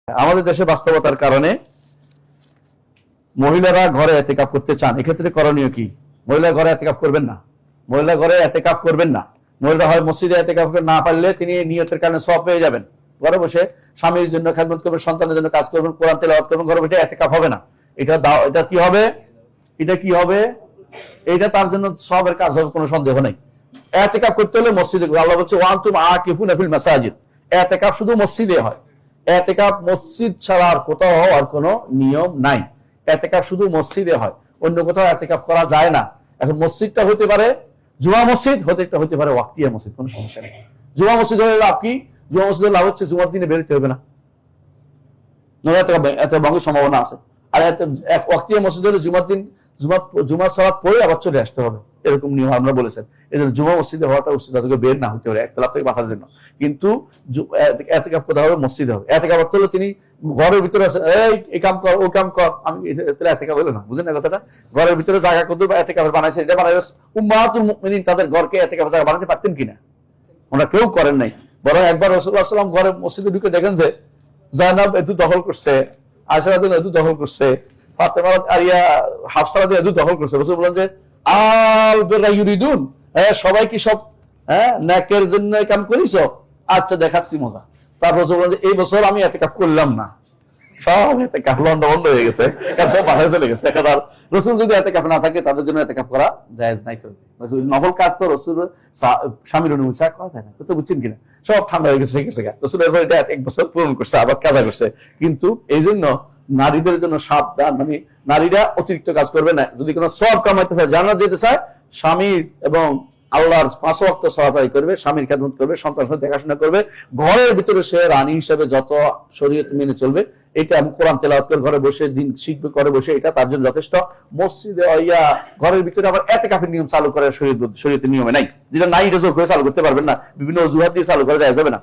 আমাদের দেশে বাস্তবতার কারণে মহিলারা ঘরে এতেকাফ করতে চান, এক্ষেত্রে করণীয় কি? মহিলা ঘরে এতেকাফ করবেন না, মহিলা ঘরে এতেকাফ করবেন না। মহিলা হয় মসজিদে এতেকাফ না পারলে তিনি নিয়তের কারণে সওয়াব পেয়ে যাবেন, ঘরে বসে স্বামীর জন্য খেদমত করবেন, সন্তানের জন্য কাজ করবেন, কোরআন তেলাওয়াত করবেন, ঘরে বসে এতেকাফ হবে না। এটা কি হবে? এটা তার জন্য সওয়াবের কাজ হবে, কোনো সন্দেহ নেই। এতেকাফ করতে হলে মসজিদে, আল্লাহ বলছে ওয়ান্তুম আকিফুনা ফিল মাসাজিদ, এতেকাফ শুধু মসজিদে হয়। এতেকাফ মসজিদ ছাড়া আর কোথাও আর কোনো নিয়ম নাই। এতেকাফ শুধু মসজিদে হয়, অন্য কোথাও এতেকাফ করা যায় না। এখন মসজিদটা হতে পারে জুমা মসজিদ, হতে পারে ওয়াক্তিয়া মসজিদ, কোনো সমস্যা নেই। জুমা মসজিদ হলে লাভ কি? জুমা মসজিদের লাভ হচ্ছে জুমার দিনে বেরোতে হবে না, এত ভঙ্গের সম্ভাবনা আছে। আর ওয়াক্তিয়া মসজিদ হলে জুমার দিন জুমার সালাত পড়ে আবার চলে আসতে হবে, এরকম নিয়ম আমরা বলেছেন। এই জন্য জুমা মসজিদে হওয়াটা উচিত, তাদেরকে বের না হতে পারে একতলাপ থেকে বাঁচার জন্য। কিন্তু এতেকাফ কোথাও হবে মসজিদে হবে। এতেকাফ করতে হলে তিনি ঘরের ভিতরে আছেন, এই কাম কর ও কাম কর, আমি এতেকাফ হলো না, বুঝেন না কথাটা? ঘরের ভিতরে জায়গা কত এতেকাফের বানাইছে, এটা বানাই উম্মাতুল মুমিনিন তাদের ঘরকে এতেকাফের জায়গা বানাতে পারতেন কিনা? ওনারা কেউ করেন নাই। বরং একবার রাসূলুল্লাহ সাল্লাল্লাহু আলাইহি ওয়াসাল্লাম ঘরে মসজিদে ঢুকে দেখেন যে জায়নাব একটু দখল করছে, আয়েশা রাদিয়াল্লাহু আনহা একটু দখল করছে, ফাতেমা আরিয়া হাফসা রাদিয়াল্লাহু আনহা দখল করছে। রাসূল বলেন যে আল বিররা ইউরিদুন, সবাই কি সব নেকের জন্য কাম করিছো? আচ্ছা দেখাচ্ছি মজা। তারপর রাসূল বলেন যে এই বছর আমি এতেকাফ করলাম না, সব এতেকাফ বন্ধ হয়ে গেছে, সব বাসায় চলে গেছে। এখন আর রাসূল যদি এতেকাফ না থাকে তাদের জন্য এতেকাফ করা জায়েজ নাই। তো নফল কাজ তো রাসূল স্বামীর অনুমতি করা যায় না, তো বুঝছেন কিনা? সব ঠান্ডা হয়ে গেছে, ঠিক আছে। রাসূল এরপর এটা এক বছর পূরণ করছে, আবার কাজা করছে। কিন্তু এই জন্য নারীদের জন্য সাবধান, মানে নারীরা অতিরিক্ত কাজ করবে না। যদি কোনো সওয়াব কামাইতে চায়, জান্নাত যেতে চায়, স্বামীর এবং আল্লাহর 5 ওয়াক্ত সালাত আদায় করবে, স্বামীর খেদমত করবে, সন্তানের সাথে দেখাশোনা করবে, ঘরের ভিতরে সে রানী হিসেবে যত শরীয়ত মেনে চলবে, এটা কোরআন তেলাওয়াত করে ঘরে বসে দিন শিখবে, করে বসে, এটা তার জন্য যথেষ্ট। মসজিদে ঘরের ভিতরে আবার এতেকাফের নিয়ম চালু করে শরীয়তের নিয়মে নাই, যেটা নাই এটা জোর করে চালু করতে পারবেন না, বিভিন্ন অজুহাত দিয়ে চালু করা যায় যাবে না।